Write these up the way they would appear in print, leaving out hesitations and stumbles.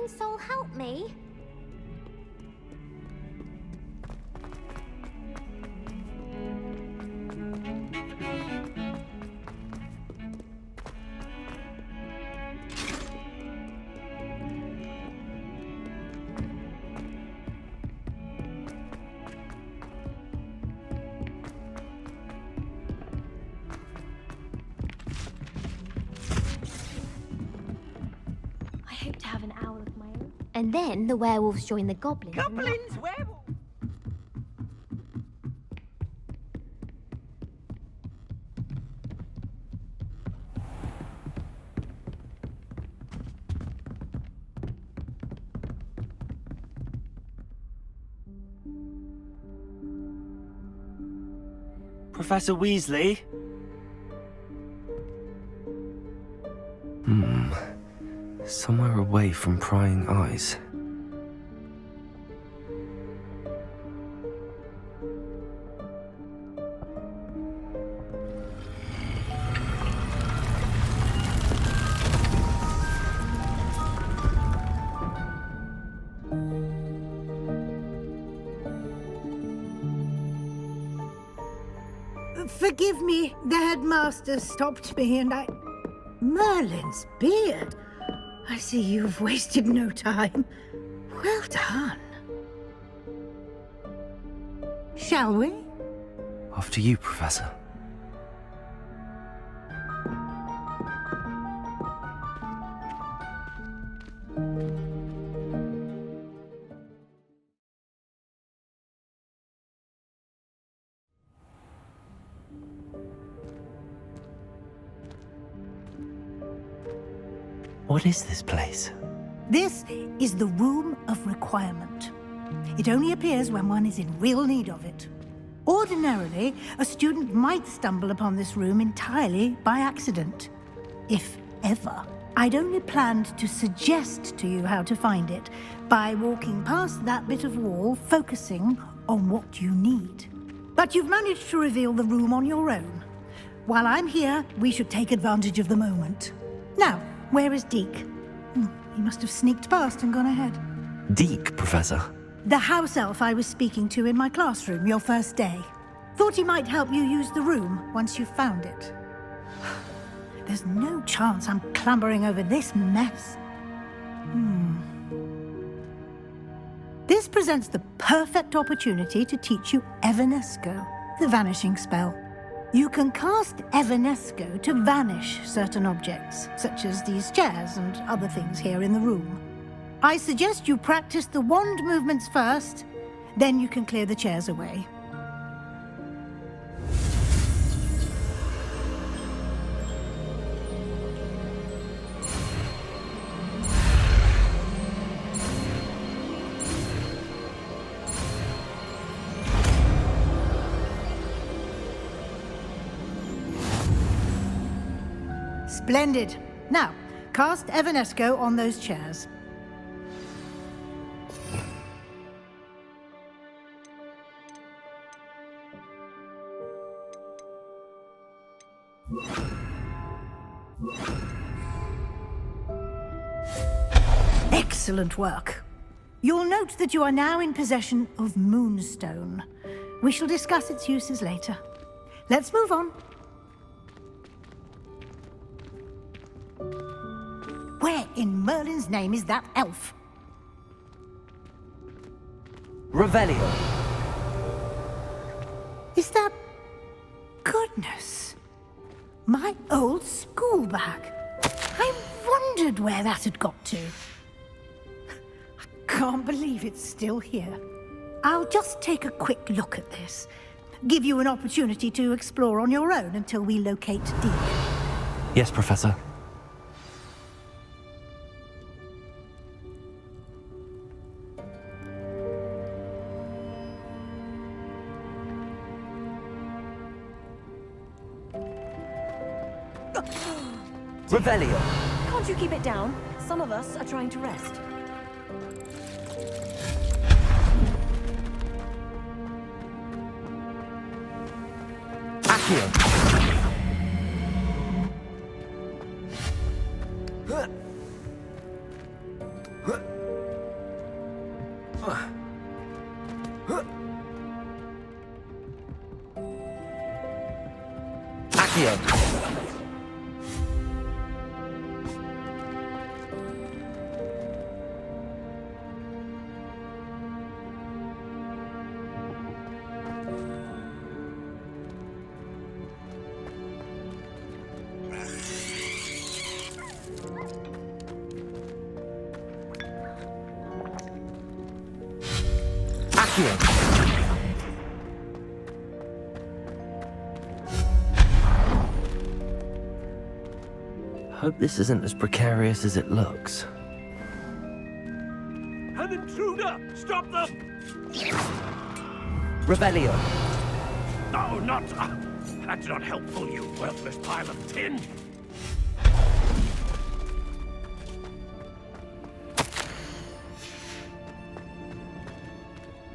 kind soul help me? To have an owl of my own. And then the werewolves join the goblins. Goblins, werewolves! Professor Weasley? Somewhere away from prying eyes. Forgive me, the headmaster stopped me and I... Merlin's beard! I see you've wasted no time. Well done. Shall we? After you, Professor. What is this place? This is the Room of Requirement. It only appears when one is in real need of it. Ordinarily, a student might stumble upon this room entirely by accident. If ever. I'd only planned to suggest to you how to find it by walking past that bit of wall, focusing on what you need. But you've managed to reveal the room on your own. While I'm here, we should take advantage of the moment. Now, where is Deke? He must have sneaked past and gone ahead. Deke, Professor. The house elf I was speaking to in my classroom your first day. Thought he might help you use the room once you found it. There's no chance I'm clambering over this mess. This presents the perfect opportunity to teach you Evanesco, the vanishing spell. You can cast Evanesco to vanish certain objects, such as these chairs and other things here in the room. I suggest you practice the wand movements first, then you can clear the chairs away. Splendid. Now, cast Evanesco on those chairs. Excellent work. You'll note that you are now in possession of Moonstone. We shall discuss its uses later. Let's move on. Where in Merlin's name is that elf? Revelio. Is that... Goodness. My old school bag. I wondered where that had got to. I can't believe it's still here. I'll just take a quick look at this. Give you an opportunity to explore on your own until we locate Deke. Yes, Professor. Revelio. Can't you keep it down? Some of us are trying to rest. Accio. Accio. Hope this isn't as precarious as it looks. An intruder! Stop them! Revelio. No, not... that's not helpful, you worthless pile of tin!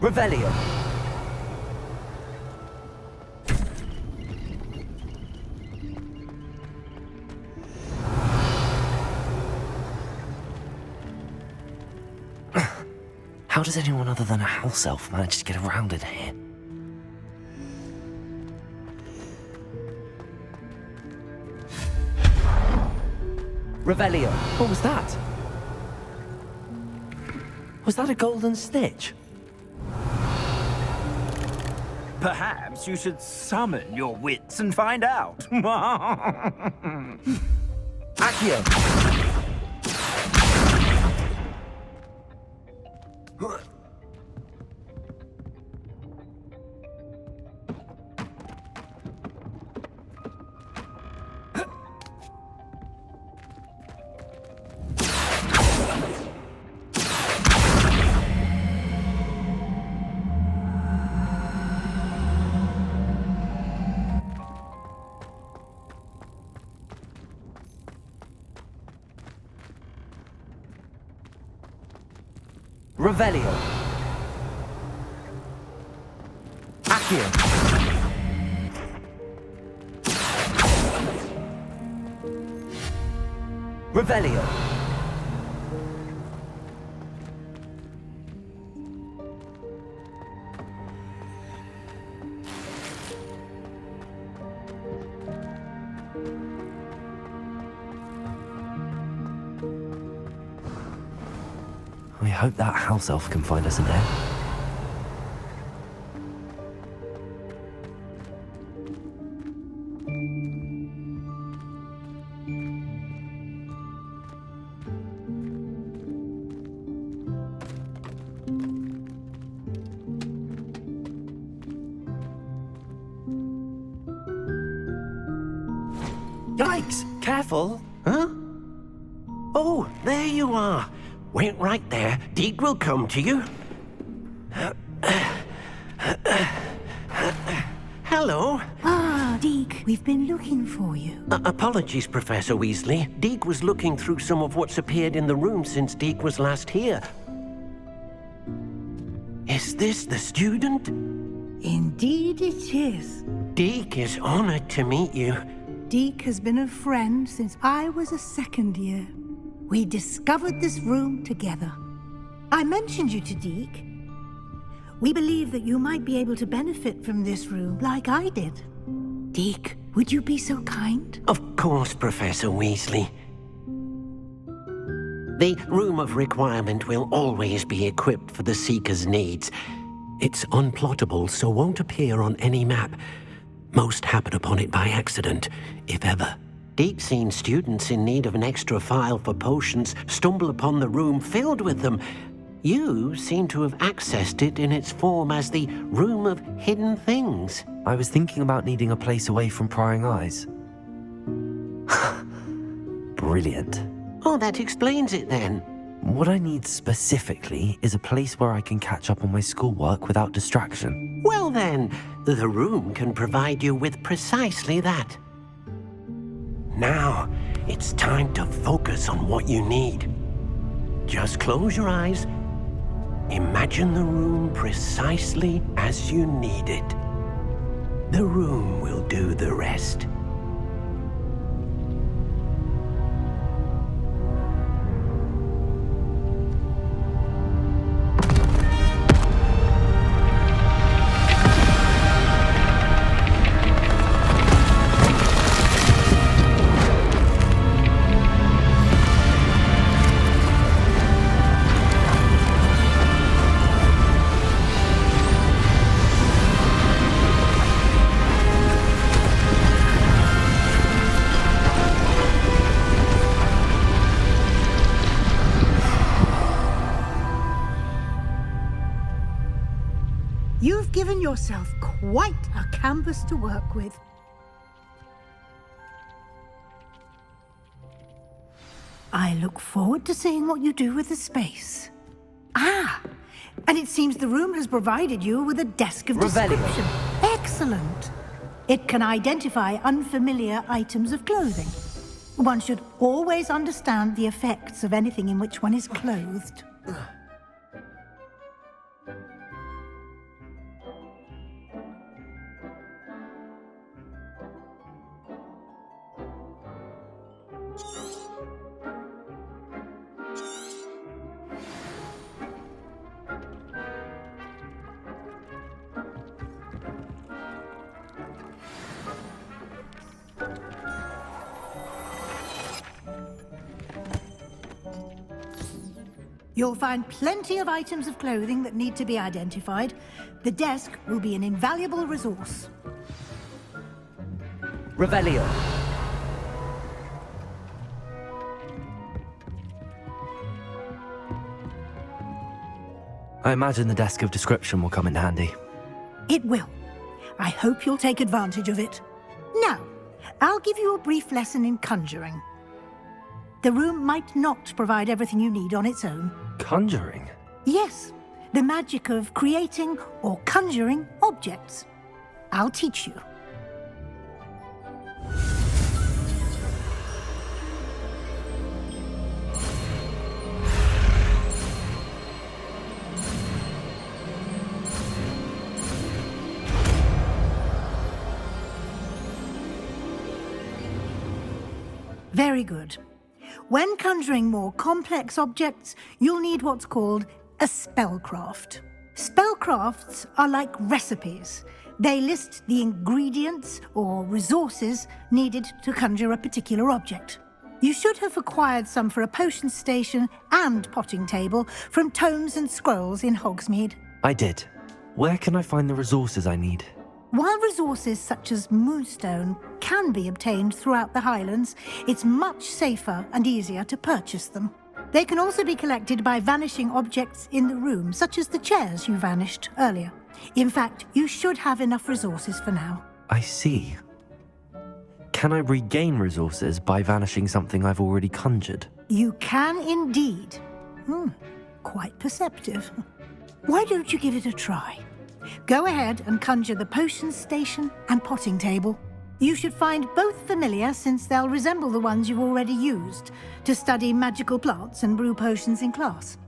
Revelio. How does anyone other than a house elf manage to get around in here? Revelio. What was that? Was that a golden stitch? Perhaps you should summon your wits and find out. Accio. Revelio. Accio. Revelio. I hope that house elf can find us in there. Yikes! Careful! Huh? Oh, there you are. Wait right there. Deek will come to you. Hello. Ah, Deek, we've been looking for you. Apologies, Professor Weasley. Deek was looking through some of what's appeared in the room since Deek was last here. Is this the student? Indeed it is. Deek is honored to meet you. Deek has been a friend since I was a second year. We discovered this room together. I mentioned you to Deek. We believe that you might be able to benefit from this room like I did. Deek, would you be so kind? Of course, Professor Weasley. The Room of Requirement will always be equipped for the Seeker's needs. It's unplottable, so won't appear on any map. Most happen upon it by accident, if ever. Deek's seen students in need of an extra file for potions stumble upon the room filled with them. You seem to have accessed it in its form as the Room of Hidden Things. I was thinking about needing a place away from prying eyes. Brilliant. Oh, that explains it then. What I need specifically is a place where I can catch up on my schoolwork without distraction. Well then, the room can provide you with precisely that. Now, it's time to focus on what you need. Just close your eyes. Imagine the room precisely as you need it. The room will do the rest. yourself quite a canvas to work with. I look forward to seeing what you do with the space. Ah, and it seems the room has provided you with a desk of Revelio. description. Excellent. It can identify unfamiliar items of clothing. One should always understand the effects of anything in which one is clothed. You'll find plenty of items of clothing that need to be identified. The desk will be an invaluable resource. Revelio. I imagine the desk of description will come in handy. It will. I hope you'll take advantage of it. Now, I'll give you a brief lesson in conjuring. The room might not provide everything you need on its own. Conjuring? Yes, the magic of creating or conjuring objects. I'll teach you. Very good. When conjuring more complex objects, you'll need what's called a spellcraft. Spellcrafts are like recipes. They list the ingredients or resources needed to conjure a particular object. You should have acquired some for a potion station and potting table from tomes and scrolls in Hogsmeade. I did. Where can I find the resources I need? While resources such as moonstone can be obtained throughout the Highlands, it's much safer and easier to purchase them. They can also be collected by vanishing objects in the room, such as the chairs you vanished earlier. In fact, you should have enough resources for now. I see. Can I regain resources by vanishing something I've already conjured? You can indeed. Quite perceptive. Why don't you give it a try? Go ahead and conjure the potion station and potting table. You should find both familiar, since they'll resemble the ones you've already used to study magical plants and brew potions in class.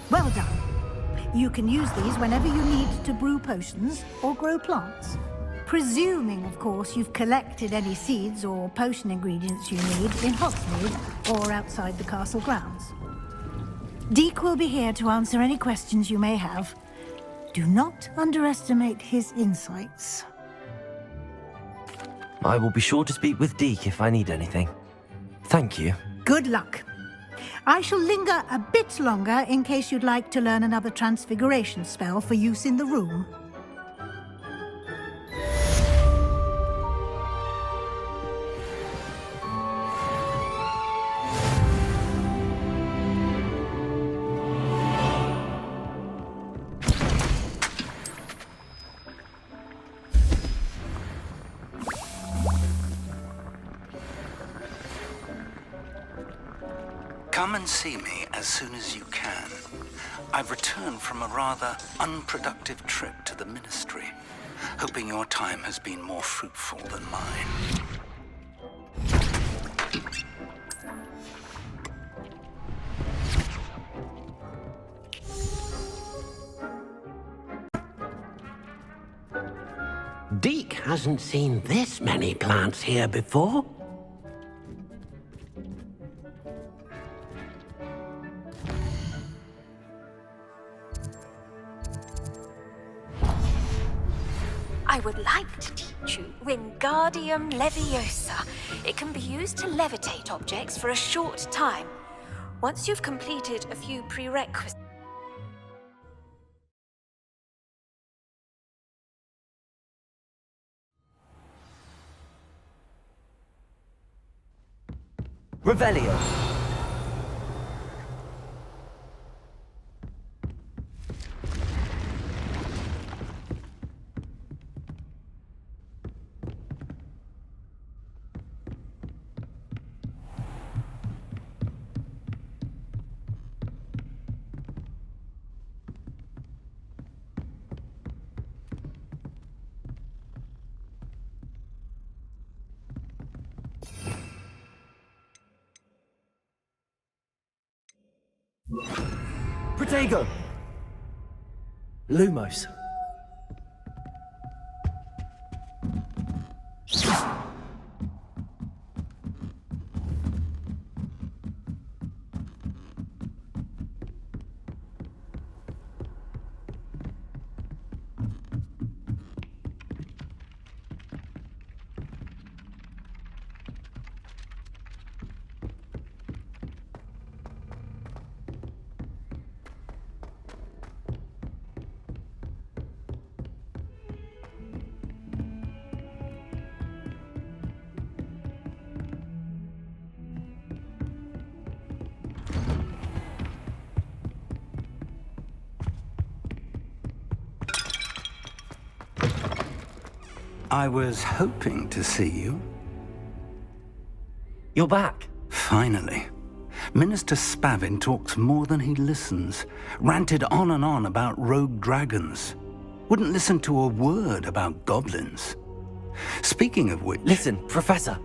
Well done. You can use these whenever you need to brew potions or grow plants. Presuming, of course, you've collected any seeds or potion ingredients you need in Hogsmeade or outside the castle grounds. Deek will be here to answer any questions you may have. Do not underestimate his insights. I will be sure to speak with Deke if I need anything. Thank you. Good luck. I shall linger a bit longer in case you'd like to learn another transfiguration spell for use in the room. Come and see me as soon as you can. I've returned from a rather unproductive trip to the Ministry, hoping your time has been more fruitful than mine. Deke hasn't seen this many plants here before. I would like to teach you Wingardium Leviosa. It can be used to levitate objects for a short time. Once you've completed a few prerequisites... Revelio. Protego! Lumos. I was hoping to see you. You're back. Finally. Minister Spavin talks more than he listens. Ranted on and on about rogue dragons. Wouldn't listen to a word about goblins. Speaking of which... Listen, Professor.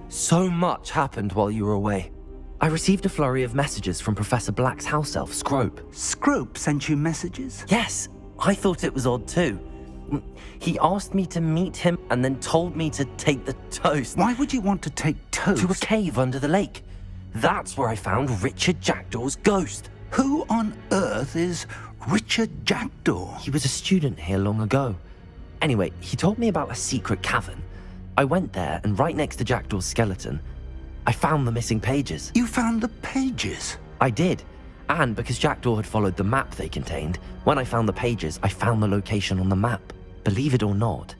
So much happened while you were away. I received a flurry of messages from Professor Black's house elf, Scrope. Scrope sent you messages? Yes, I thought it was odd too. He asked me to meet him and then told me to take the toast. Why would you want to take toast? To a cave under the lake. That's where I found Richard Jackdaw's ghost. Who on earth is Richard Jackdaw? He was a student here long ago. Anyway, he told me about a secret cavern. I went there, and right next to Jackdaw's skeleton, I found the missing pages. You found the pages? I did. And because Jackdaw had followed the map they contained, when I found the pages, I found the location on the map. Believe it or not,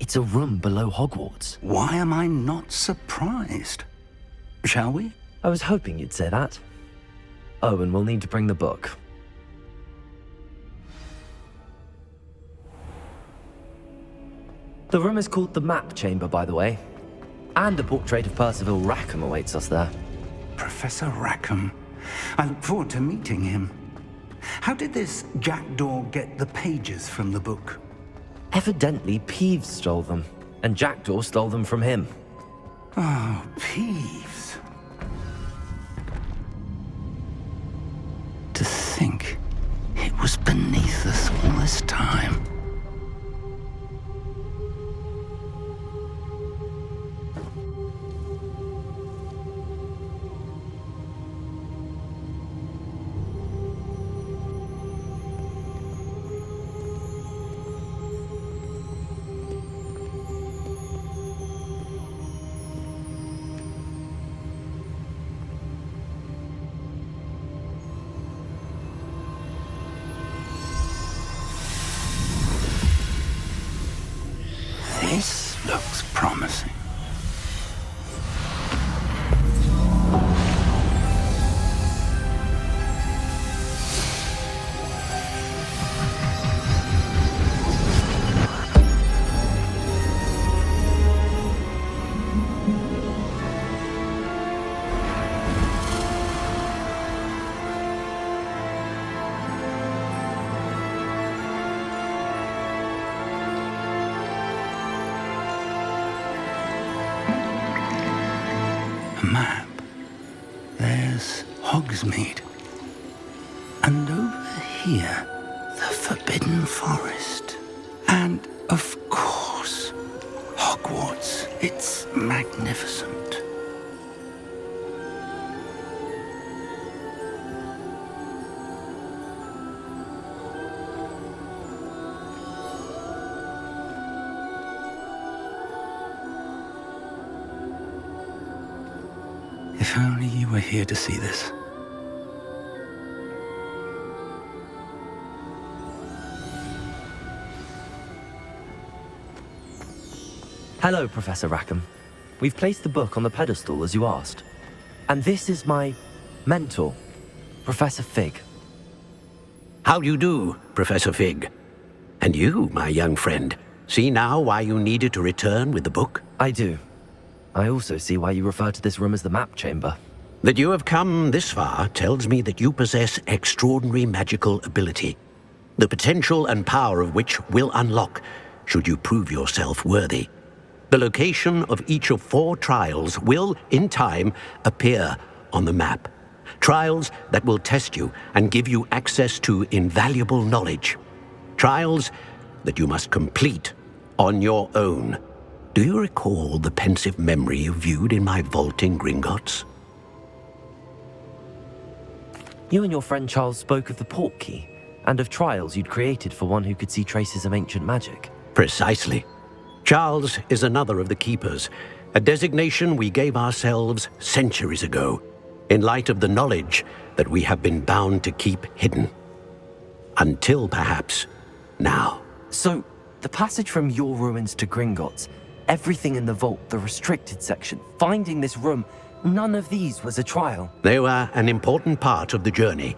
it's a room below Hogwarts. Why am I not surprised? Shall we? I was hoping you'd say that. Oh, and we'll need to bring the book. The room is called the Map Chamber, by the way. And a portrait of Percival Rackham awaits us there. Professor Rackham. I look forward to meeting him. How did this Jackdaw get the pages from the book? Evidently, Peeves stole them, and Jackdaw stole them from him. Oh, Peeves. To think it was beneath us all this time. Hogsmeade. And over here, the Forbidden Forest. And, of course, Hogwarts. It's magnificent. If only you were here to see this. Hello, Professor Rackham. We've placed the book on the pedestal as you asked. And this is my mentor, Professor Fig. How do you do, Professor Fig? And you, my young friend, see now why you needed to return with the book? I do. I also see why you refer to this room as the map chamber. That you have come this far tells me that you possess extraordinary magical ability, the potential and power of which will unlock should you prove yourself worthy. The location of each of 4 trials will, in time, appear on the map. Trials that will test you and give you access to invaluable knowledge. Trials that you must complete on your own. Do you recall the pensive memory you viewed in my vault in Gringotts? You and your friend Charles spoke of the portkey and of trials you'd created for one who could see traces of ancient magic. Precisely. Charles is another of the keepers, a designation we gave ourselves centuries ago, in light of the knowledge that we have been bound to keep hidden. Until perhaps now. So, the passage from your ruins to Gringotts, everything in the vault, the restricted section, finding this room, none of these was a trial. They were an important part of the journey,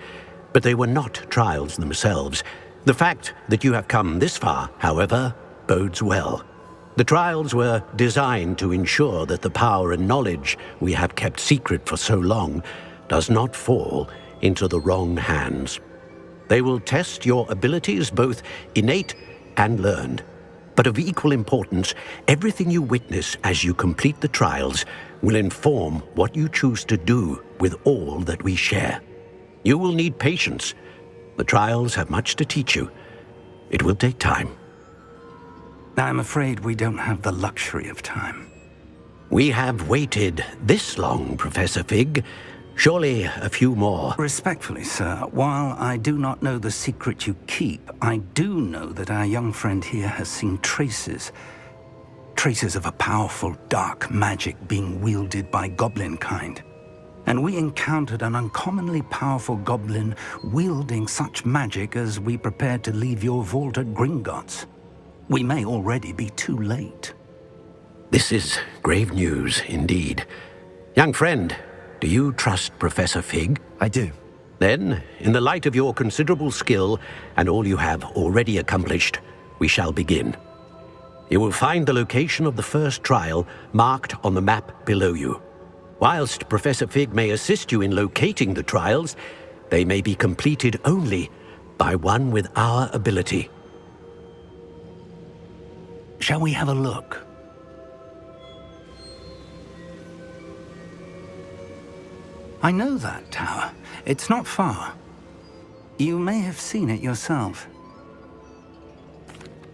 but they were not trials themselves. The fact that you have come this far, however, bodes well. The trials were designed to ensure that the power and knowledge we have kept secret for so long does not fall into the wrong hands. They will test your abilities, both innate and learned. But of equal importance, everything you witness as you complete the trials will inform what you choose to do with all that we share. You will need patience. The trials have much to teach you. It will take time. I'm afraid we don't have the luxury of time. We have waited this long, Professor Fig. Surely a few more. Respectfully, sir, while I do not know the secret you keep, I do know that our young friend here has seen traces of a powerful dark magic being wielded by goblin kind. And we encountered an uncommonly powerful goblin wielding such magic as we prepared to leave your vault at Gringotts. We may already be too late. This is grave news indeed. Young friend, do you trust Professor Fig? I do. Then, in the light of your considerable skill and all you have already accomplished, we shall begin. You will find the location of the first trial marked on the map below you. Whilst Professor Fig may assist you in locating the trials, they may be completed only by one with our ability. Shall we have a look? I know that tower. It's not far. You may have seen it yourself.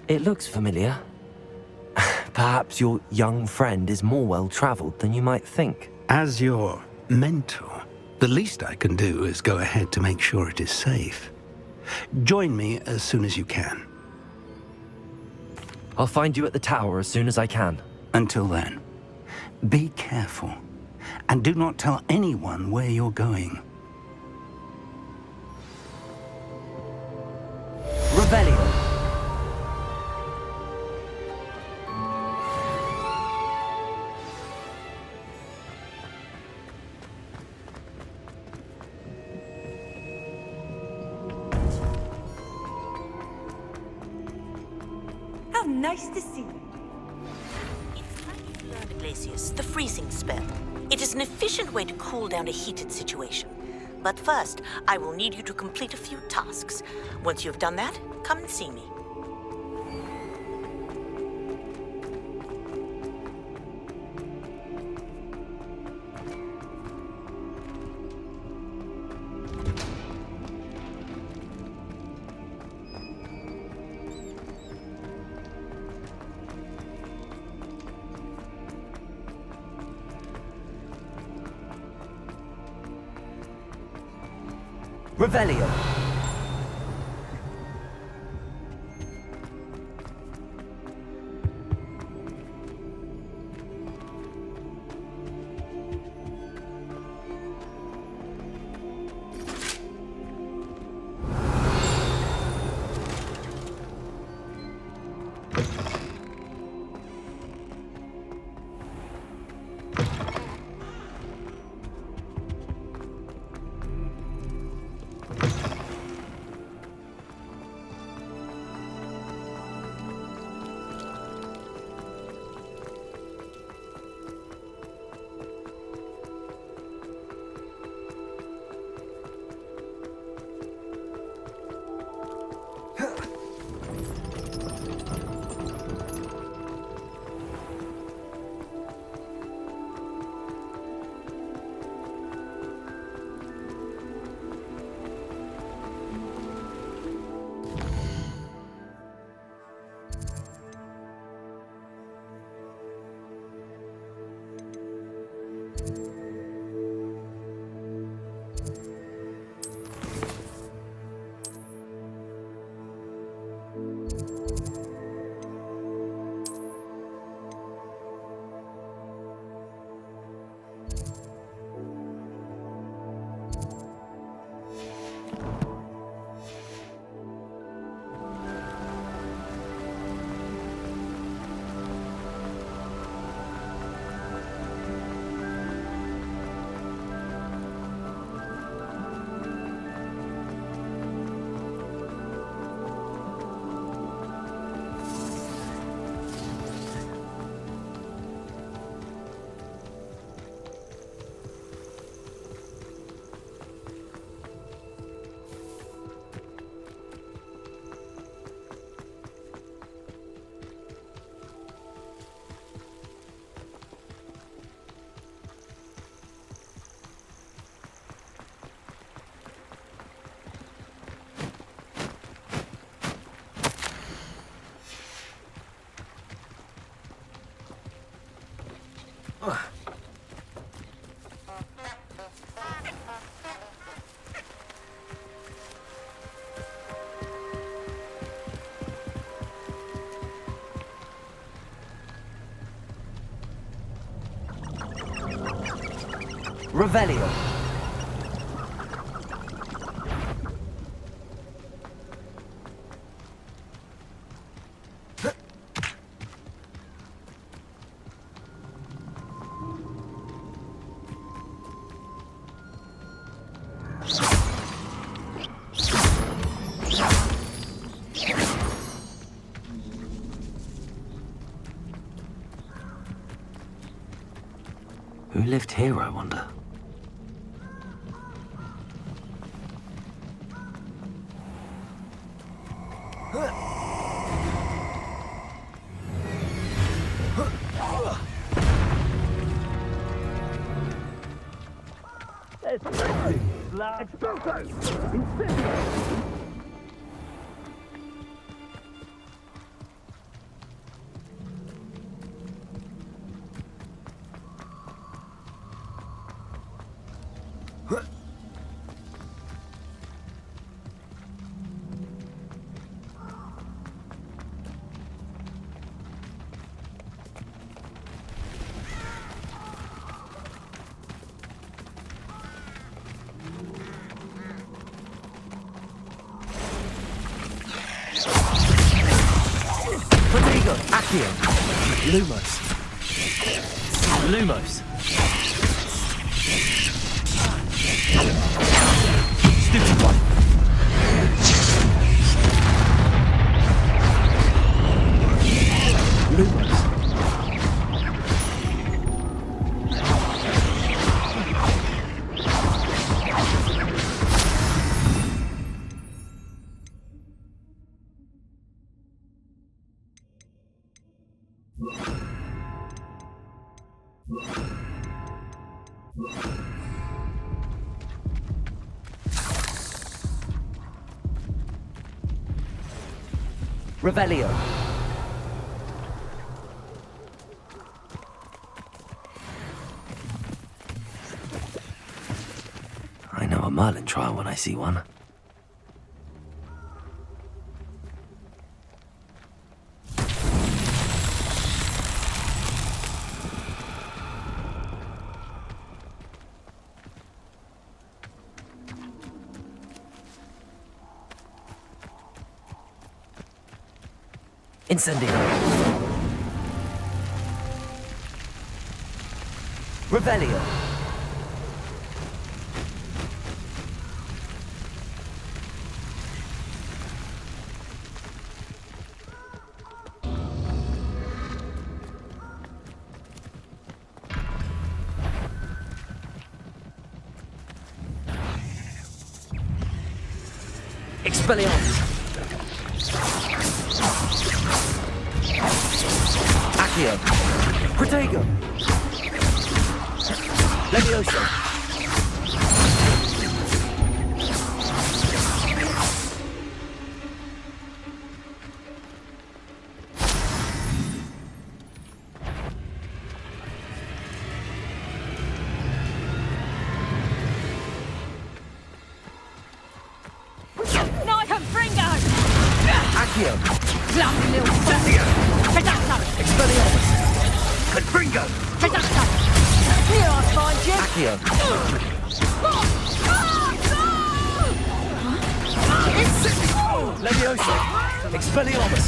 It looks familiar. Perhaps your young friend is more well-traveled than you might think. As your mentor, the least I can do is go ahead to make sure it is safe. Join me as soon as you can. I'll find you at the tower as soon as I can. Until then, be careful, and do not tell anyone where you're going. Revelio. How nice to see you. It's time you learned Glacius, the freezing spell. It is an efficient way to cool down a heated situation. But first, I will need you to complete a few tasks. Once you've done that, come and see me. Revelio. Revelio. Who lived here, I wonder? Diagon, Accio. Lumos. Lumos. Stupid one. Lumos. Revelio. I know a Merlin trial when I see one. Incendio. Revelio. Expelliarmus. Accio. Protego. Levioso. Accio. Lovely little Cynthia. Expelliarmus. Confringo. Here I find you. Accio. Levioso. Expelliarmus.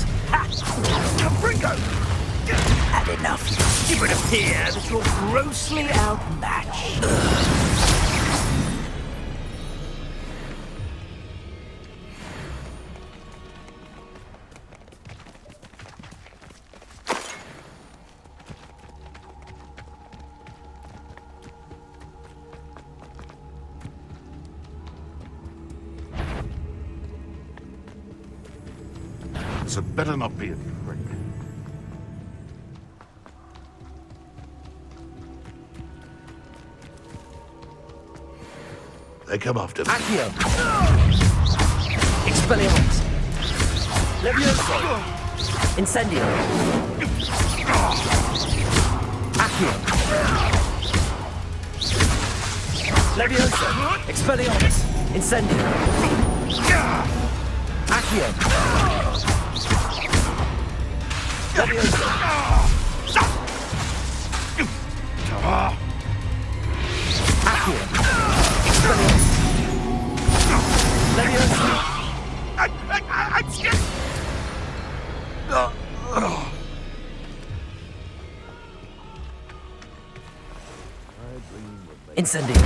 Confringo. Had enough. It would appear that you're grossly outmatched. So better not be a prick. They come after me. Accio. Expelliarmus. Levioso. Incendio. Accio. Levioso. Expelliarmus. Incendio. Accio. Levioso. Accio. Expelliarmus. Levioso. I'm scared. Incendio.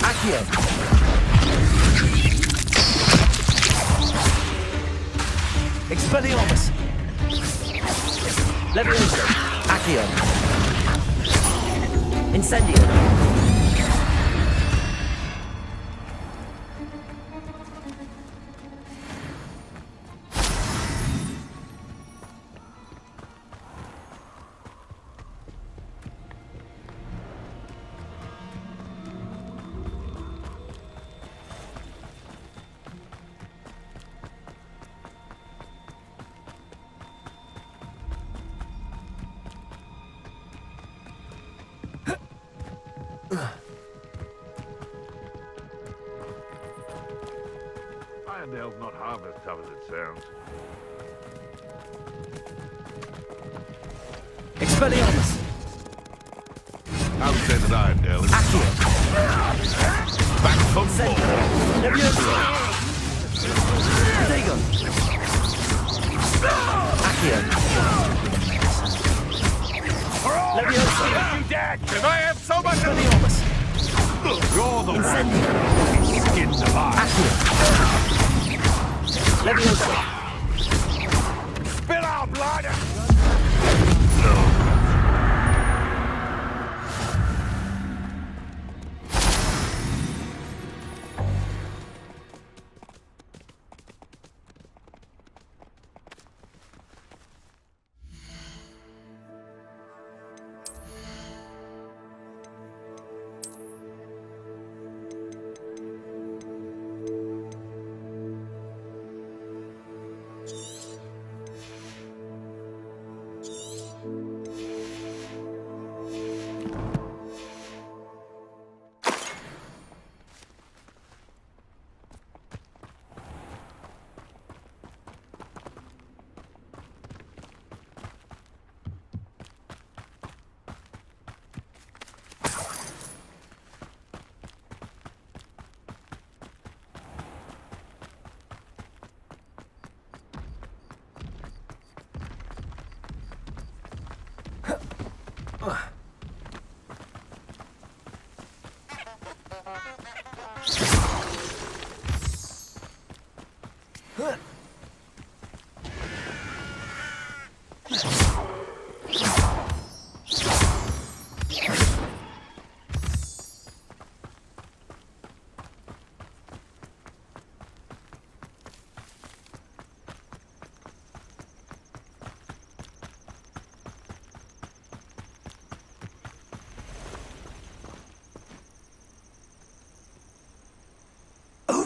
Accio. Expelliarmus. Levioso. Accio. Incendio. Irondale's not half as tough as it sounds. Expelliarmus. I would say that Irondale is Accio. back from Incendio. Levioso. Protego. Accio. Levioso. You dead. If I have so much of Expelliarmus. you're the one Incendio. skinned alive. Accio. Levioso. Spill our blood.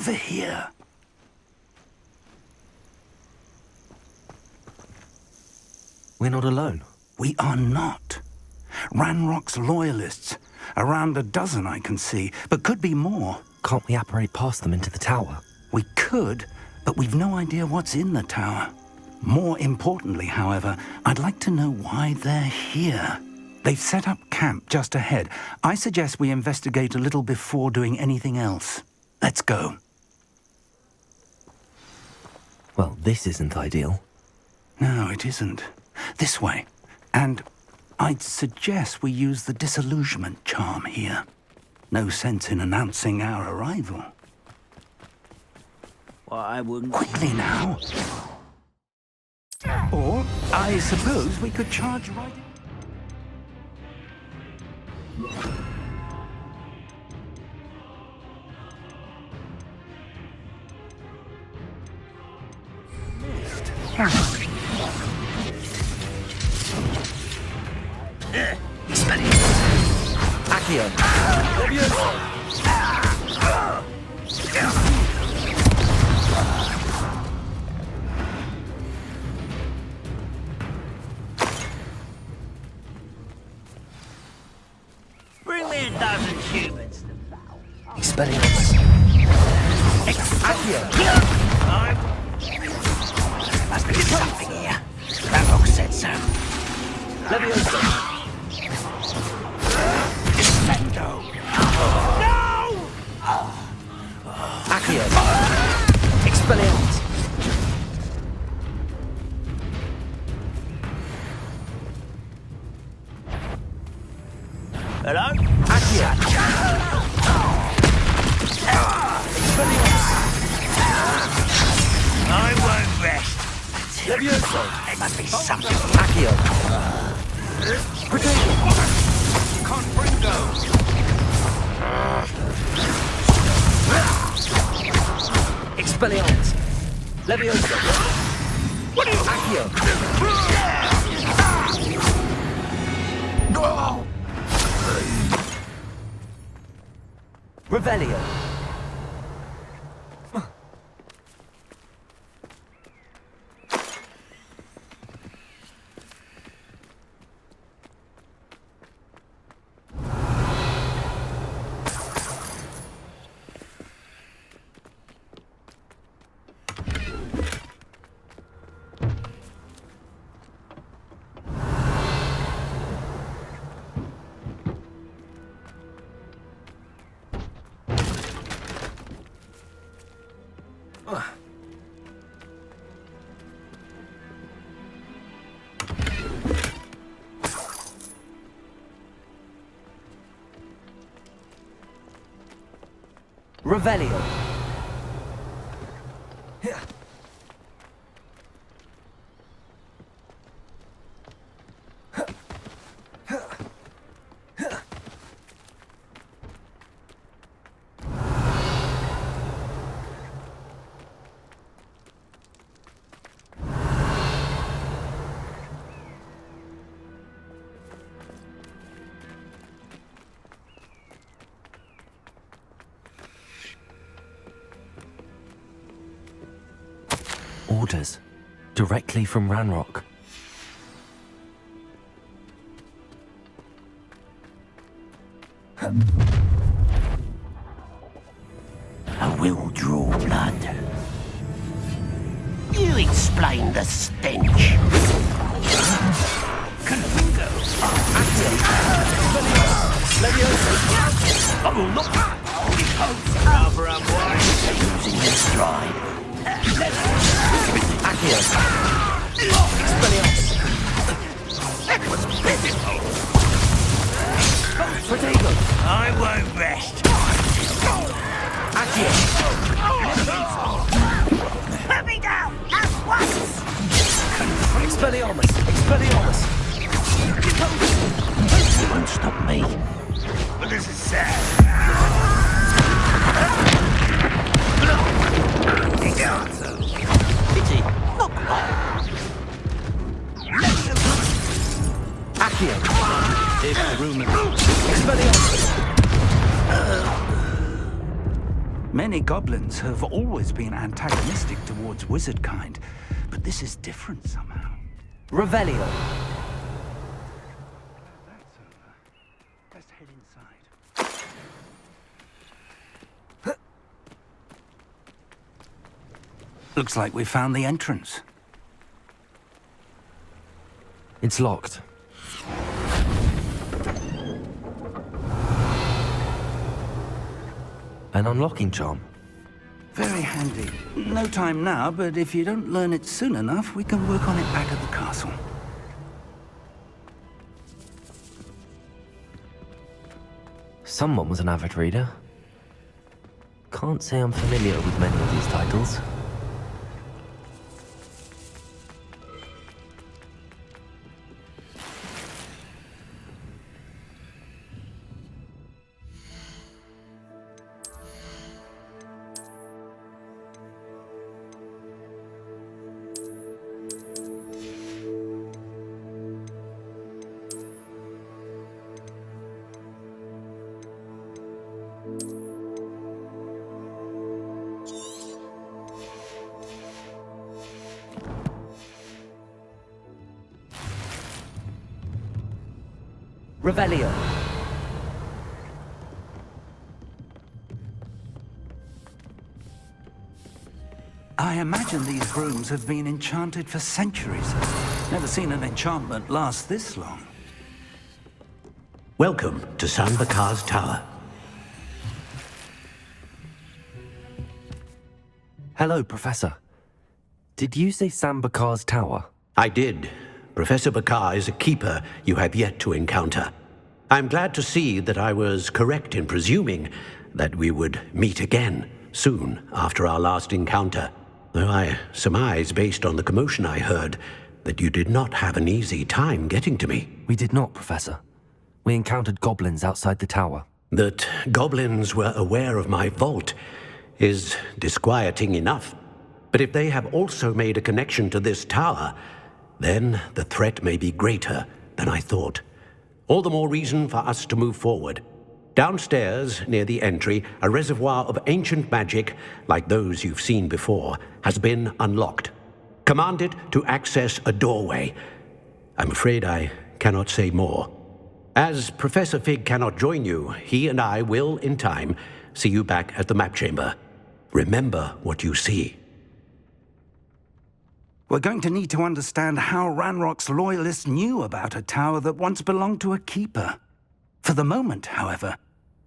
over here. We're not alone. We are not. Ranrock's loyalists. Around a dozen I can see, but could be more. Can't we apparate past them into the tower? We could, but we've no idea what's in the tower. More importantly, however, I'd like to know why they're here. They've set up camp just ahead. I suggest we investigate a little before doing anything else. Let's go. Well, this isn't ideal. No, it isn't. This way. And I'd suggest we use the disillusionment charm here. No sense in announcing our arrival. Well, I wouldn't... Quickly now! Or, I suppose we could charge right in. Accio! Bring me a dozen humans. Expelliarmus! Accio! Must be something here. Ranrock said so. Leviosa! Mendo. No! Accio! Expelliarmus! Hello? Accio! I won't rest. Leviosa! There must be something. Accio! Confringo. Expelliarmus! Leviosa! Accio! Revelio! Revelio. Orders. Directly from Ranrock. I will draw blood. You explain the stench. Confringo. I will not. Rather unwise. Losing their stride. Accio! Expelliarmus! That was pitiful. Protego! I won't rest. Accio! Let me down at once. Expelliarmus! Expelliarmus! You won't stop me. But this is sad. Pity. Not quite. Accio! If the rumor Expelliarmus! Many goblins have always been antagonistic towards wizard kind, but this is different somehow. Revelio. That's over. Let's head inside. Looks like we found the entrance. It's locked. An unlocking charm. Very handy. No time now, but if you don't learn it soon enough, we can work on it back at the castle. Someone was an avid reader. Can't say I'm familiar with many of these titles. Revelio. I imagine these rooms have been enchanted for centuries. Never seen an enchantment last this long. Welcome to Sambakar's Tower. Hello, Professor. Did you say Sambakar's Tower? I did. Professor Bakar is a keeper you have yet to encounter. I'm glad to see that I was correct in presuming that we would meet again soon after our last encounter, though I surmise, based on the commotion I heard, that you did not have an easy time getting to me. We did not, Professor. We encountered goblins outside the tower. That goblins were aware of my vault is disquieting enough. But if they have also made a connection to this tower, then the threat may be greater than I thought. All the more reason for us to move forward. Downstairs, near the entry, a reservoir of ancient magic, like those you've seen before, has been unlocked. Command it to access a doorway. I'm afraid I cannot say more. As Professor Fig cannot join you, he and I will, in time, see you back at the map chamber. Remember what you see. We're going to need to understand how Ranrock's loyalists knew about a tower that once belonged to a keeper. For the moment, however,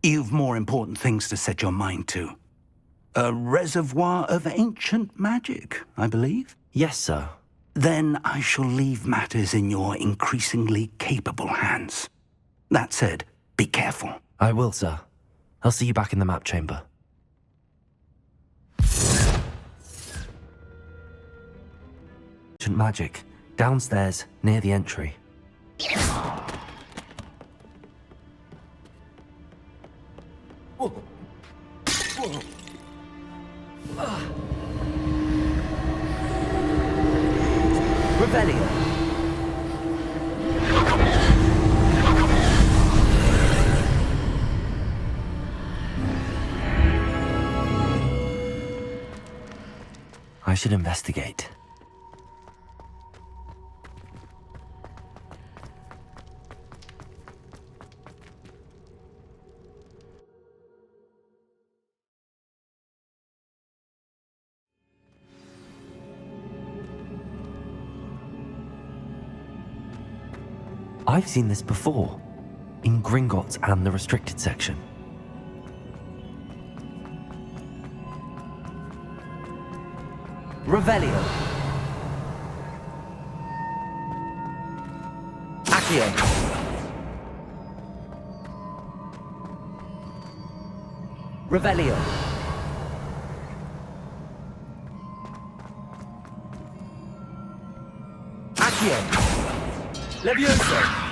you've more important things to set your mind to. A reservoir of ancient magic, I believe? Yes, sir. Then I shall leave matters in your increasingly capable hands. That said, be careful. I will, sir. I'll see you back in the map chamber. Ancient magic, downstairs, near the entry. Revelio. I should investigate. I've seen this before, in Gringotts and the restricted section. Revelio. Accio. Revelio. Accio. Levioso.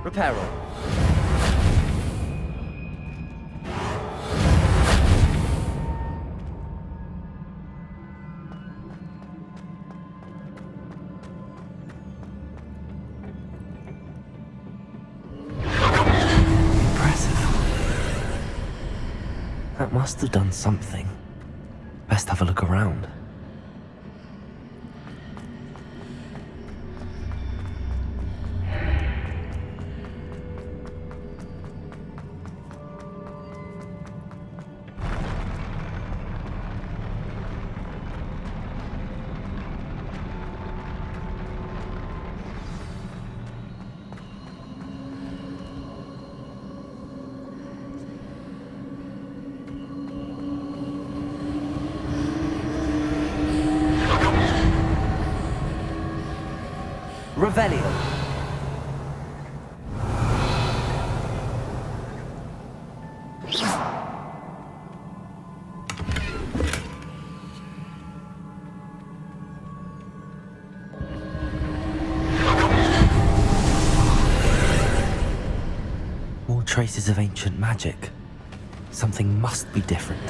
Reparo. That must have done something. Best have a look around. Revelio. More traces of ancient magic. Something must be different.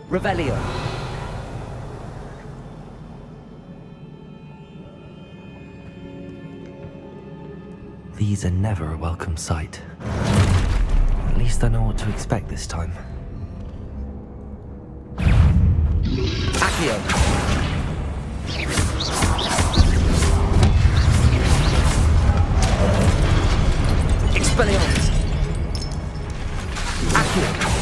Revelio. These are never a welcome sight. At least I know what to expect this time. Accio. Expelliarmus. Accio.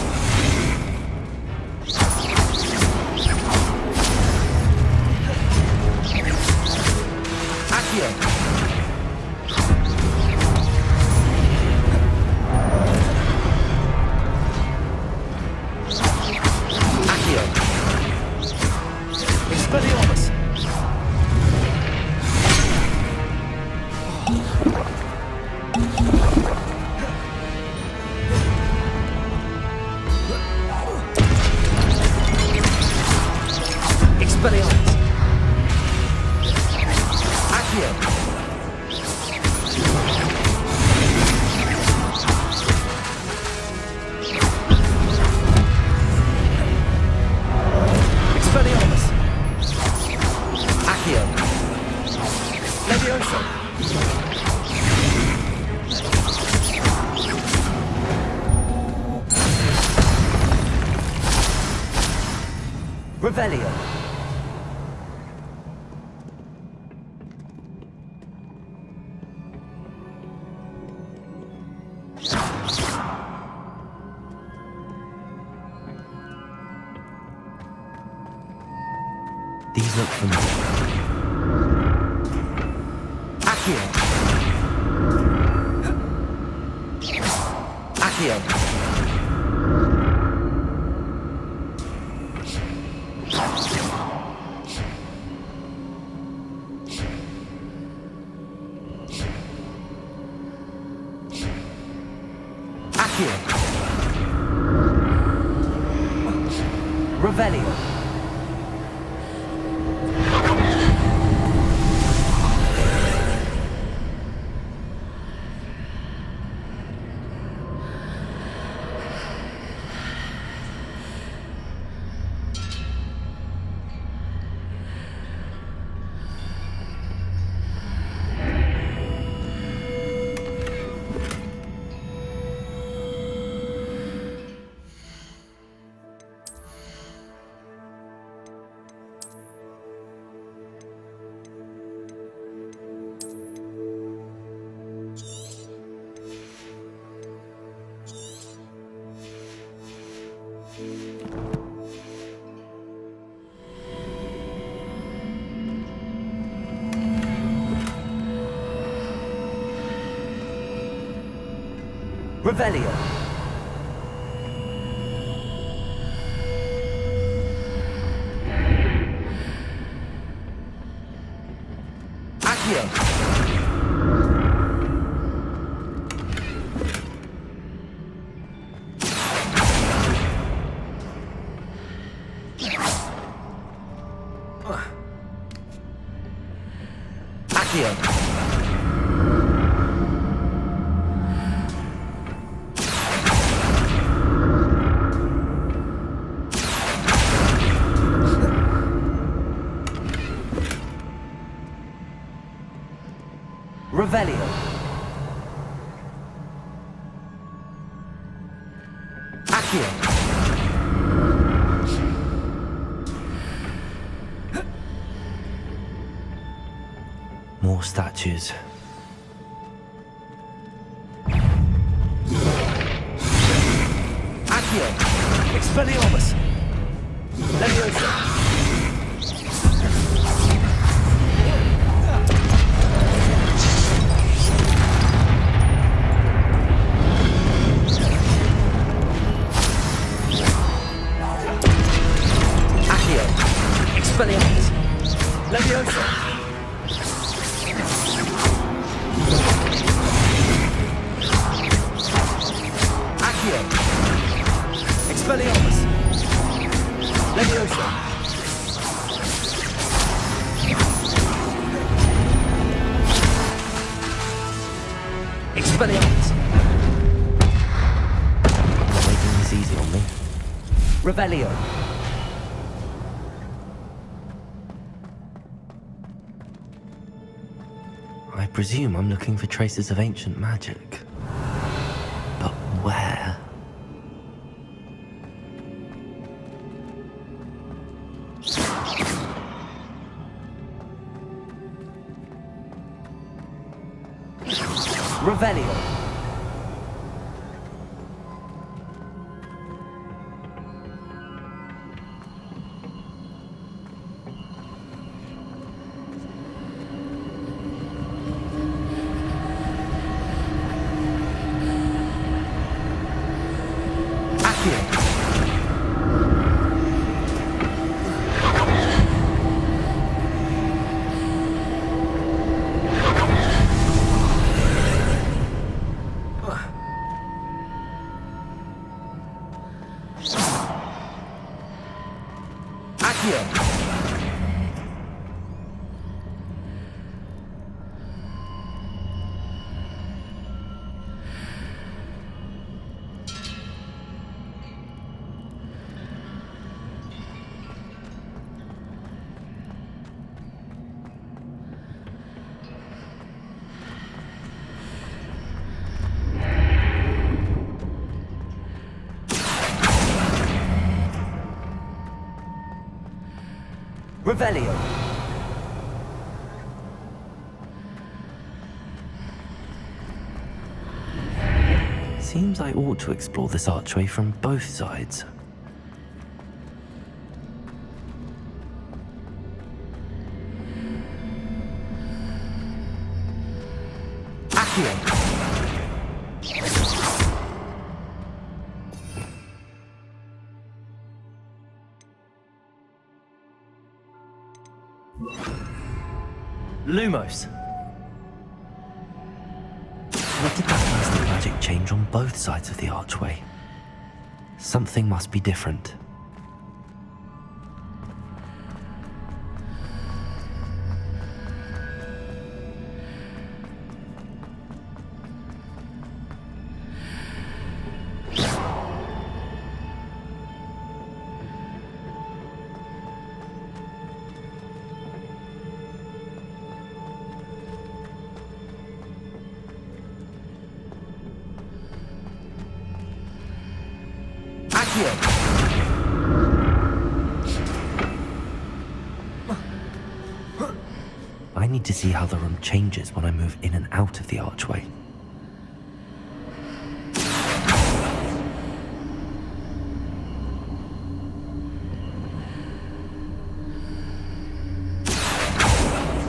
Revelio. These look familiar. Accio. Accio. Revelio. Revelio. Accio. Accio. Revelio. Accio. More statues. Accio. Expelliarmus. Leviosa. Expelliarmus! Leviosa! Accio! Expelliarmus! Leviosa! Expelliarmus! Not making this easy on me. Revelio! I presume I'm looking for traces of ancient magic. But where? Revelio! Revelio! Seems I ought to explore this archway from both sides. Accio! Lumos! What did that plastic magic change on both sides of the archway? Something must be different. I need to see how the room changes when I move in and out of the archway.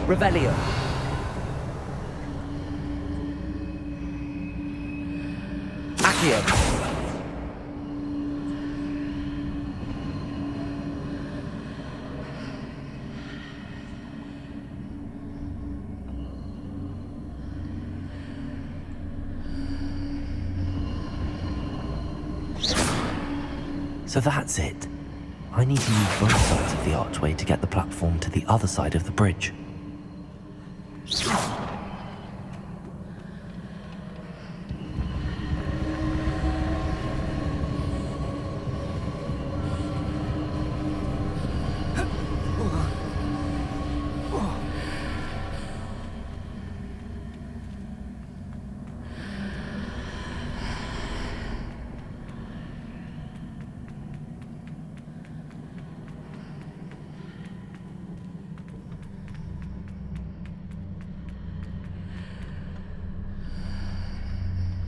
Revelio! Accio! So that's it. I need to use both sides of the archway to get the platform to the other side of the bridge.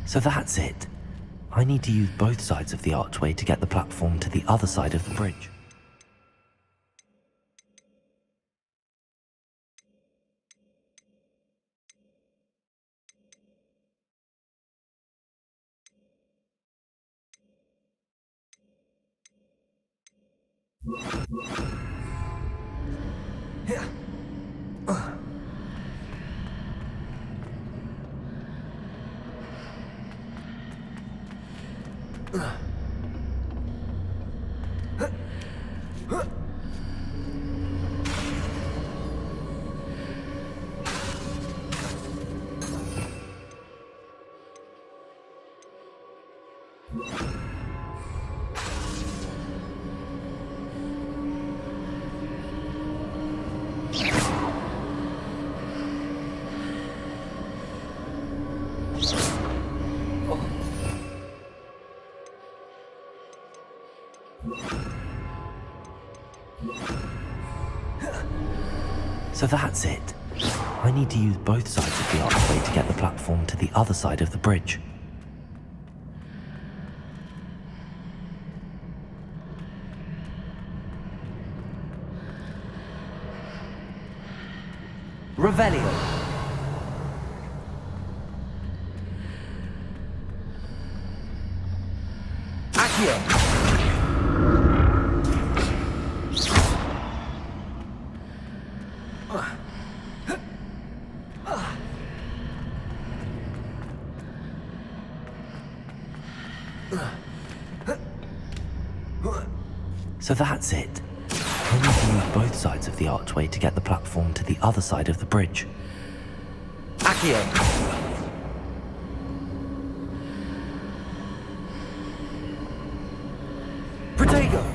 So that's it. I need to use both sides of the archway to get the platform to the other side of the bridge. So that's it. I need to use both sides of the archway to get the platform to the other side of the bridge. Revelio. Accio. So that's it. I need to use both sides of the archway to get the platform to the other side of the bridge. Accio. Protego.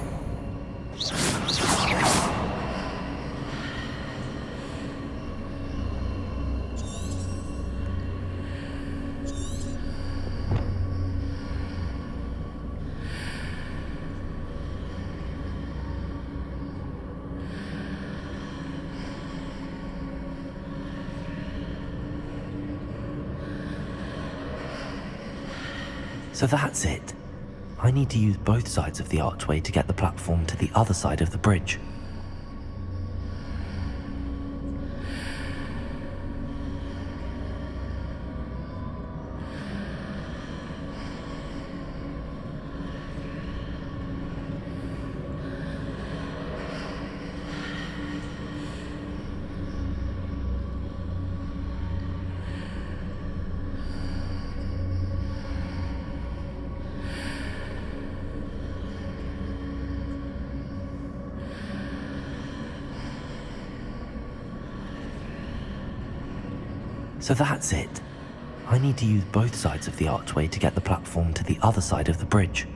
So that's it. I need to use both sides of the archway to get the platform to the other side of the bridge. So that's it. I need to use both sides of the archway to get the platform to the other side of the bridge.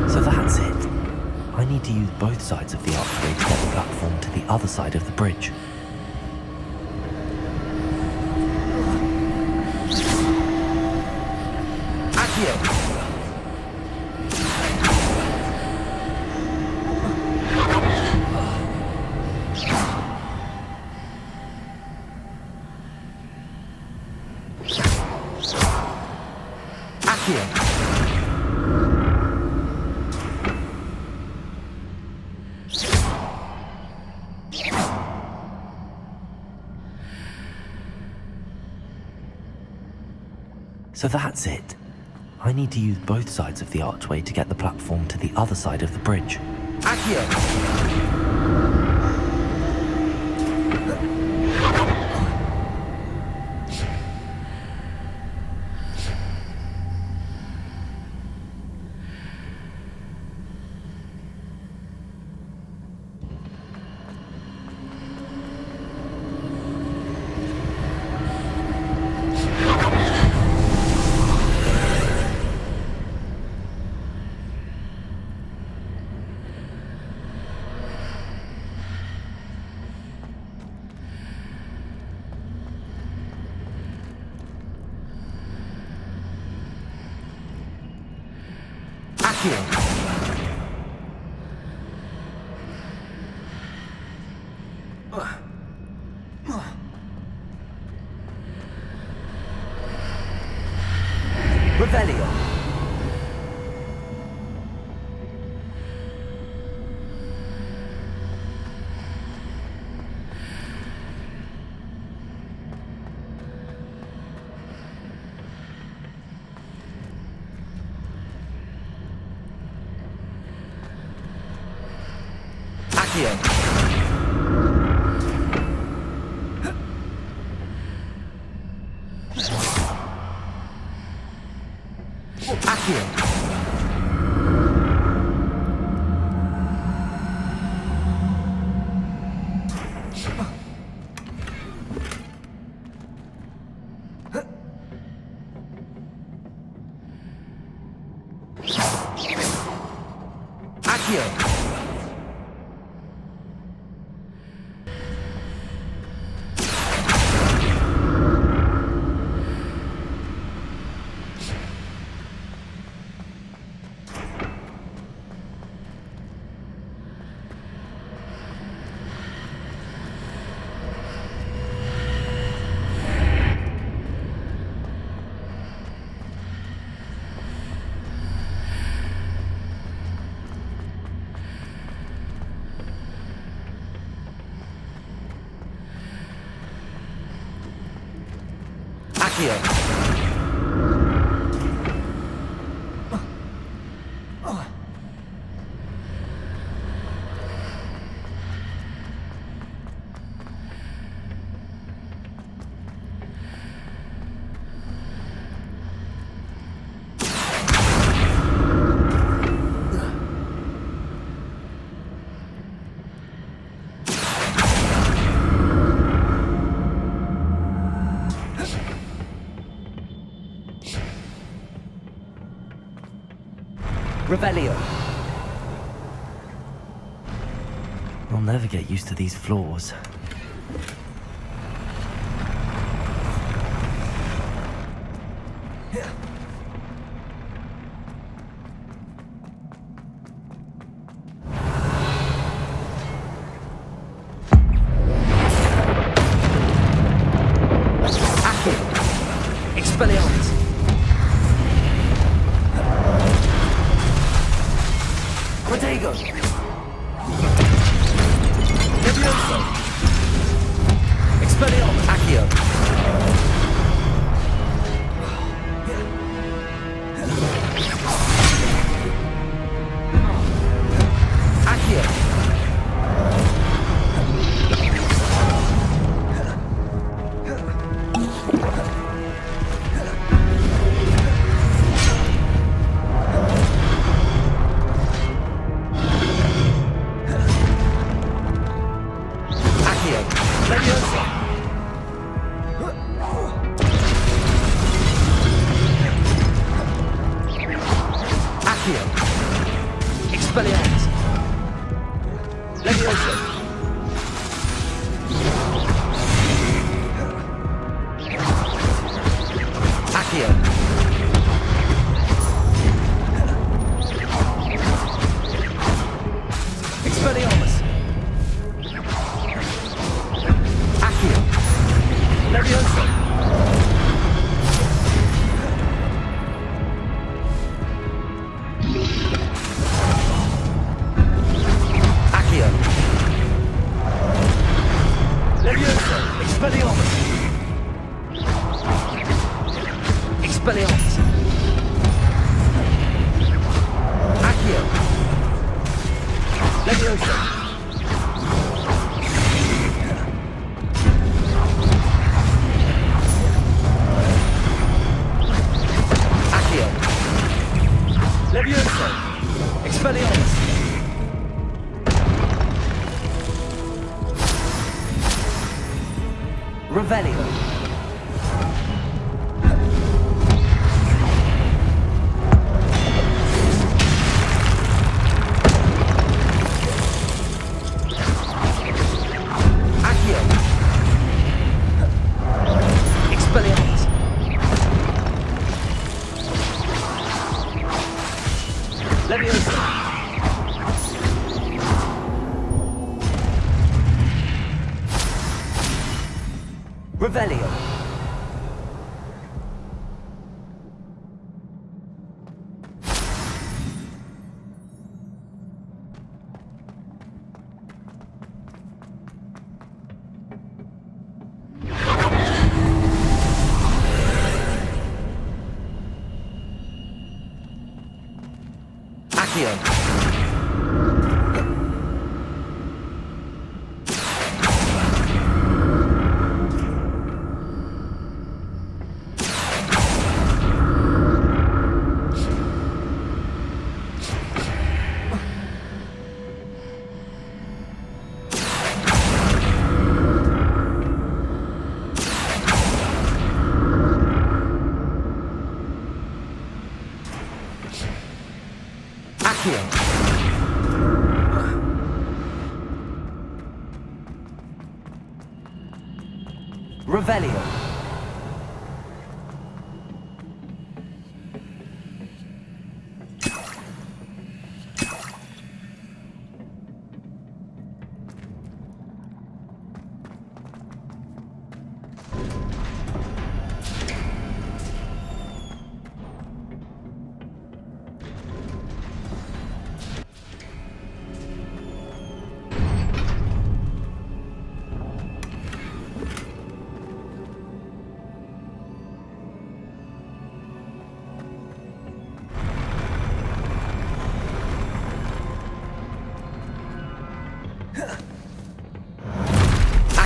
So that's it. I need to use both sides of the archway to get the platform to the other side of the bridge. Accio. So that's it. I need to use both sides of the archway to get the platform to the other side of the bridge. Accio. Accio. Revelio. Accio. Accio. Accio. Accio. Revelio. I'll never get used to these floors. Revelio. Accio. Revelio.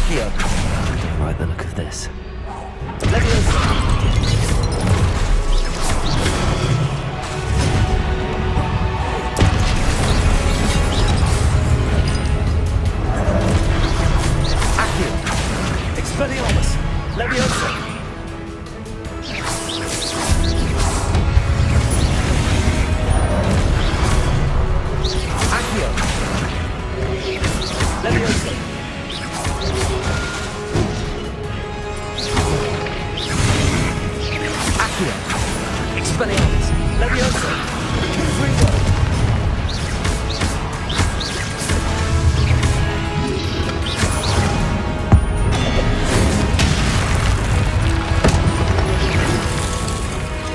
Don't like the look of this. Accio. Expelliarmus. Leviosa. Accio. Leviosa. Expelliarmus. Leviosa. Confringo.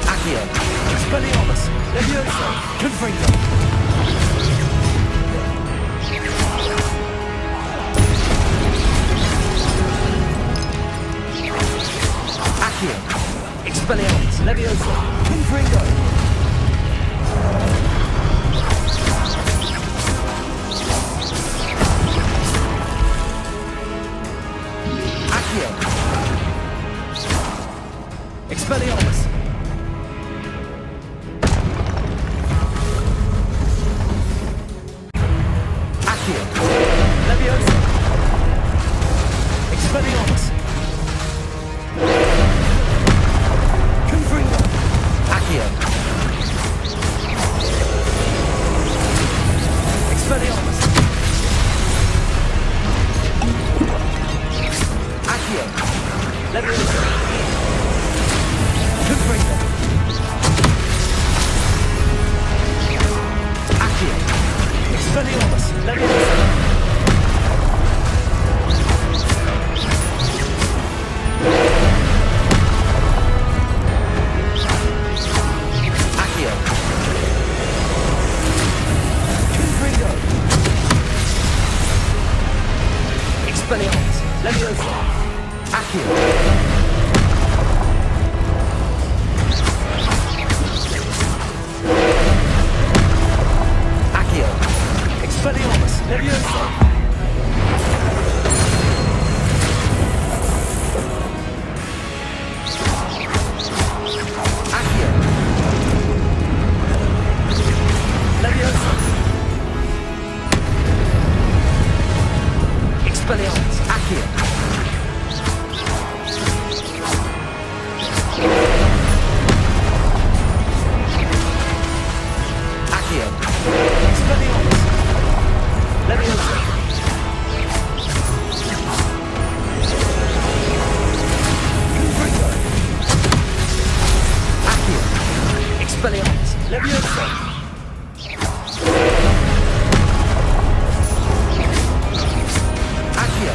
Accio. Expelliarmus. Leviosa. Confringo. Accio. Expelliarmus. Leviosa. Confringo. Accio. Expelliarmus. Accio. Leviosa. Expelliarmus. Confringo. Accio. Expelliarmus. Accio. Leviosa. Confringo. Accio. Expelliarmus. Leviosa. Accio. Confringo. Expelliarmus. Leviosa. Accio. Accio. Expelliarmus. Leviosa. Accio. Leviosa. Expelliarmus. Accio. Accio. Expelliarmus. Leviosa. Confringo. Accio. Expelliarmus. Leviosa. Accio.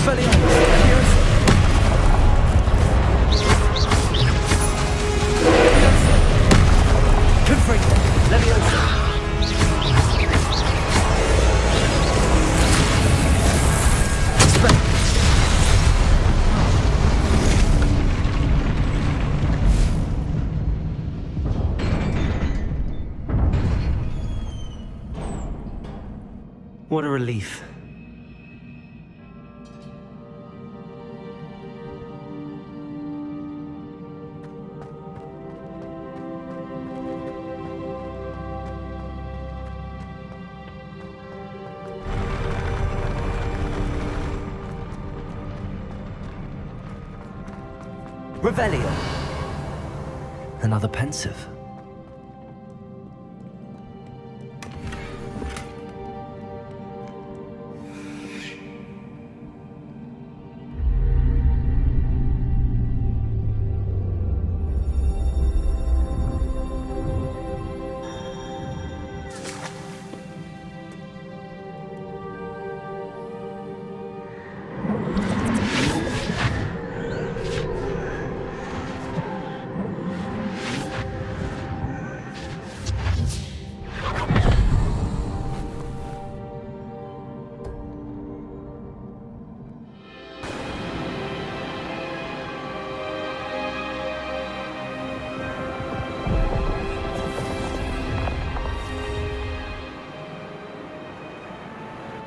Expelliarmus! Leviosa! Confringo! Leviosa! What a relief. Revelio! Another pensive.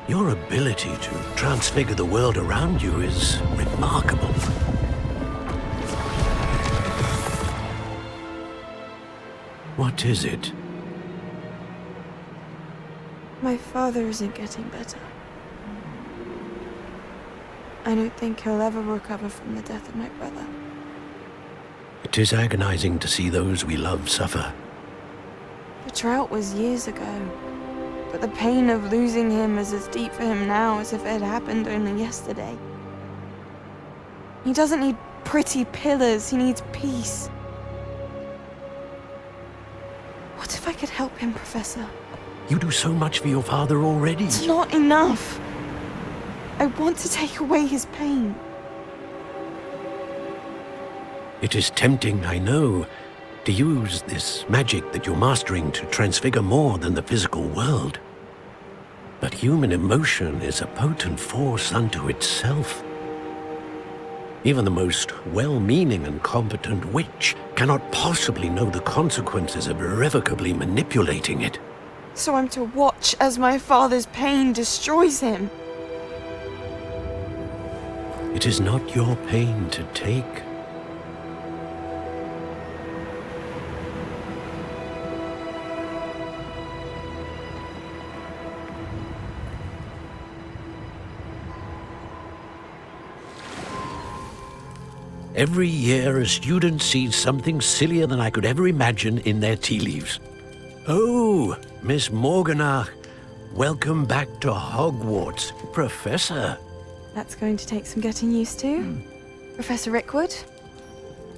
Your ability to transfigure the world around you is remarkable. What is it? My father isn't getting better. I don't think he'll ever recover from the death of my brother. It is agonizing to see those we love suffer. The drought was years ago, but the pain of losing him is as deep for him now as if it had happened only yesterday. He doesn't need pretty pillars, he needs peace. What if I could help him, Professor? You do so much for your father already. It's not enough. I want to take away his pain. It is tempting, I know, to use this magic that you're mastering to transfigure more than the physical world. But human emotion is a potent force unto itself. Even the most well-meaning and competent witch cannot possibly know the consequences of irrevocably manipulating it. So I'm to watch as my father's pain destroys him. It is not your pain to take. Every year, a student sees something sillier than I could ever imagine in their tea leaves. Oh, Miss Morganach, welcome back to Hogwarts, Professor. That's going to take some getting used to. Professor Rickwood?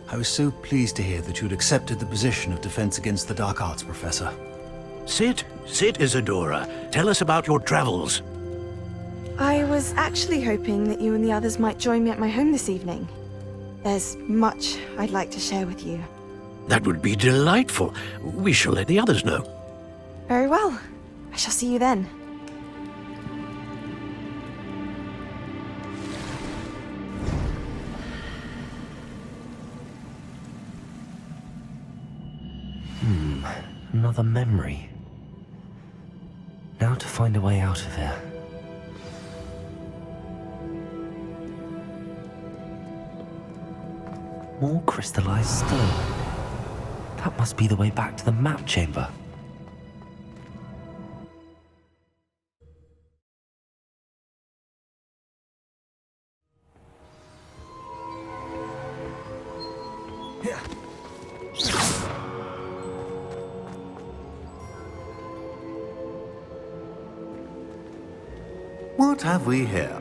I was so pleased to hear that you'd accepted the position of Defense Against the Dark Arts, Professor. Sit, Isadora. Tell us about your travels. I was actually hoping that you and the others might join me at my home this evening. There's much I'd like to share with you. That would be delightful. We shall let the others know. Very well. I shall see you then. Another memory. Now to find a way out of here. More crystallized stone. That must be the way back to the map chamber. What have we here?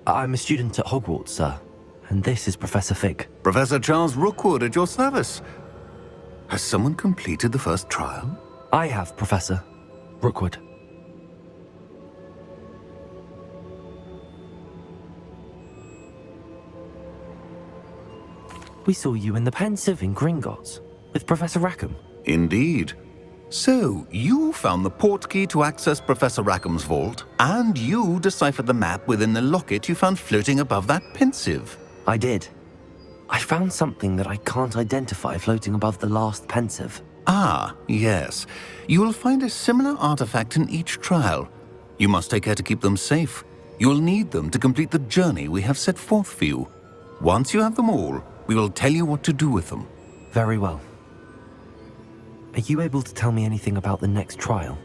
I'm a student at Hogwarts, sir. And this is Professor Fig. Professor Charles Rookwood at your service. Has someone completed the first trial? I have, Professor Rookwood. We saw you in the Pensive in Gringotts, with Professor Rackham. Indeed. So, you found the portkey to access Professor Rackham's vault, and you deciphered the map within the locket you found floating above that Pensive. I did. I found something that I can't identify floating above the last Pensive. Ah, yes. You will find a similar artifact in each trial. You must take care to keep them safe. You will need them to complete the journey we have set forth for you. Once you have them all, we will tell you what to do with them. Very well. Are you able to tell me anything about the next trial?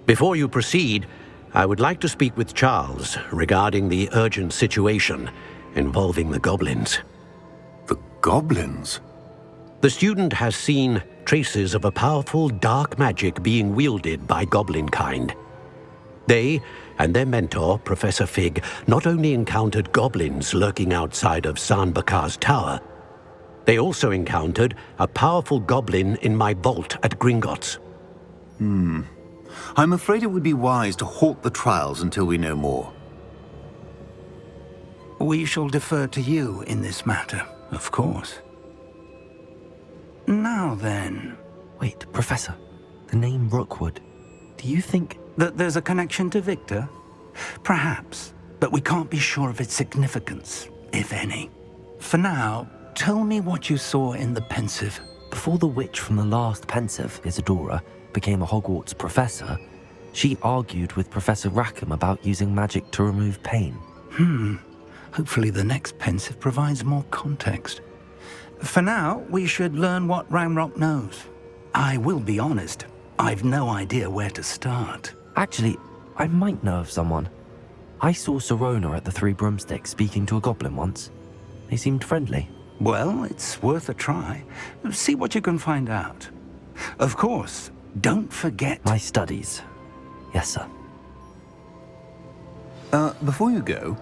Before you proceed, I would like to speak with Charles regarding the urgent situation involving the goblins. The goblins? The student has seen traces of a powerful dark magic being wielded by goblin kind. They and their mentor, Professor Fig, not only encountered goblins lurking outside of Sanbakar's tower, they also encountered a powerful goblin in my vault at Gringotts. I'm afraid it would be wise to halt the trials until we know more. We shall defer to you in this matter, of course. Now then... Wait, Professor. The name Rookwood. Do you think... that there's a connection to Victor? Perhaps, but we can't be sure of its significance, if any. For now, tell me what you saw in the Pensive. Before the witch from the last Pensive, Isadora, became a Hogwarts professor, she argued with Professor Rackham about using magic to remove pain. Hopefully the next Pensive provides more context. For now, we should learn what Ranrock knows. I will be honest, I've no idea where to start. Actually, I might know of someone. I saw Serona at the Three Broomsticks speaking to a goblin once. They seemed friendly. Well, it's worth a try. See what you can find out. Of course, don't forget... My studies. Yes, sir. Before you go,